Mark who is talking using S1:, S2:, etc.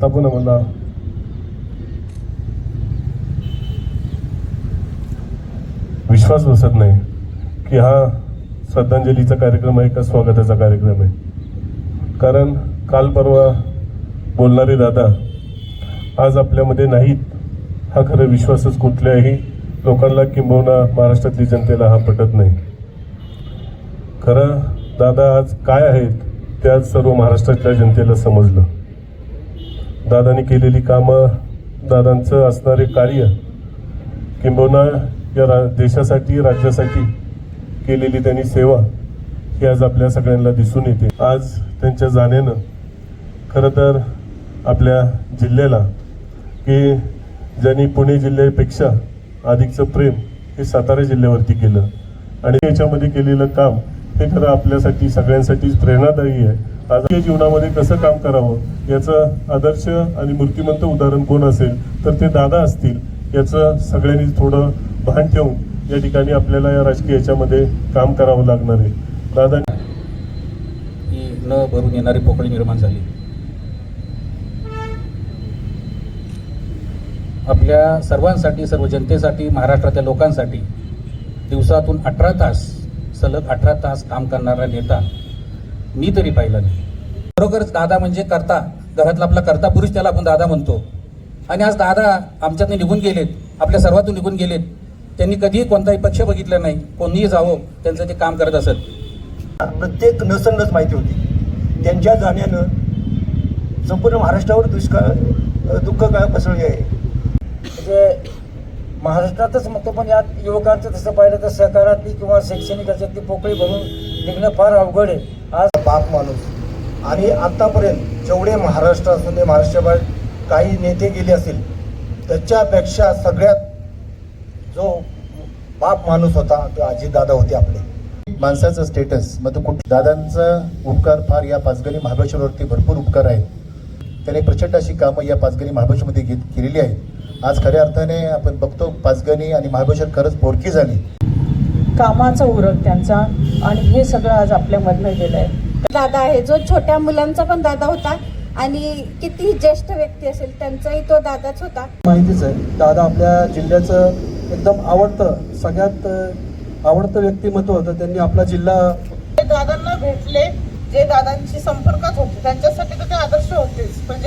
S1: आपण आम्हाला विश्वास बसत नाही की हा श्रद्धांजलीचा कार्यक्रम आहे का स्वागताचा कार्यक्रम आहे. कारण काल परवा बोलणारे दादा आज आपल्यामध्ये नाहीत. हा खरं विश्वासच कुठल्याही लोकांना किंबहुना महाराष्ट्रातली जनतेला हा पटत नाही. खरं दादा आज काय आहेत ते आज सर्व महाराष्ट्रातल्या जनतेला समजलं. दादांनी केलेली कामं, दादांचं असणारे कार्य, किंबहुना या देशासाठी राज्यासाठी केलेली त्यांनी सेवा ही आज आपल्या सगळ्यांना दिसून येते. आज त्यांच्या जाण्यानं खरं तर आपल्या जिल्ह्याला, की ज्यांनी पुणे जिल्ह्यापेक्षा अधिकचं प्रेम हे सातारा जिल्ह्यावरती केलं आणि याच्यामध्ये केलेलं काम हे खरं आपल्यासाठी सगळ्यांसाठीच प्रेरणादायी आहे. आज जीवनामध्ये कसं काम करावं याचं आदर्श आणि मूर्तिमंत उदाहरण कोण असेल तर ते दादा असतील. याचं सगळ्यांनी थोडं भान ठेवून या ठिकाणी आपल्याला या राजकीय याच्यामध्ये काम करावं लागणार आहे. दादा
S2: ही न भरून येणारी पोकळी निर्माण झाली. आपल्या सर्वांसाठी, सर्व जनतेसाठी, महाराष्ट्रातल्या लोकांसाठी दिवसातून 18 तास, सलग 18 तास काम करणारा नेता मी तरी पाहिला नाही. खरोखरच दादा म्हणजे करता, घरातला आपला करता पुरुष, त्याला आपण दादा म्हणतो. आणि आज दादा आमच्यातून निघून गेलेत, आपल्या सर्वातून निघून गेलेत. त्यांनी कधीही कोणताही पक्ष बघितला नाही, कोणीही जावं त्यांचं ते काम करत असत.
S3: प्रत्येक नसनच माहिती होती. त्यांच्या जाण्यानं संपूर्ण महाराष्ट्रावर दुःख काय पसरले आहे. म्हणजे महाराष्ट्रातच म्हणतो, पण यात युवकांचं तसं पाहिलं तर सहकारातली किंवा शैक्षणिक याच्यातली पोकळी भरून निघणं फार अवघड आहे. आज बाप माणूस आणि आत्तापर्यंत जेवढे महाराष्ट्र असून ते महाराष्ट्राबाहेर काही नेते गेले असतील त्याच्यापेक्षा सगळ्यात जो बाप माणूस होता तो अजितदादा होते. आपले
S4: माणसाचं स्टेटस मग तो कुठे, दादांचा उपकार फार या पाचगणी महाबळेश्वरवरती भरपूर उपकार आहेत. त्याने प्रचंड अशी कामं या पाचगणी महाबळेश्वरमध्ये केलेली आहेत. आज खऱ्या अर्थाने आपण बघतो पाचगणी आणि महाबळेश्वर खरंच बोडकी झाली.
S5: कामाचा उरक त्यांचा आणि हे सगळं आज आपल्यामधनं गेलंय.
S6: दादा आहे जो छोट्या मुलांचा पण दादा होता आणि किती ज्येष्ठ व्यक्ती असेल त्यांचाही तो दादाच होता.
S7: माहितीच आहे, दादा आपल्या जिल्ह्याचं एकदम आवडतं, सगळ्यात आवडतं व्यक्तिमत्व होतं. त्यांनी आपला जिल्हा
S5: दादांना भेटले, जे दादांशी संपर्कात होते त्यांच्यासाठी तर ते आदर्श होतेच. म्हणजे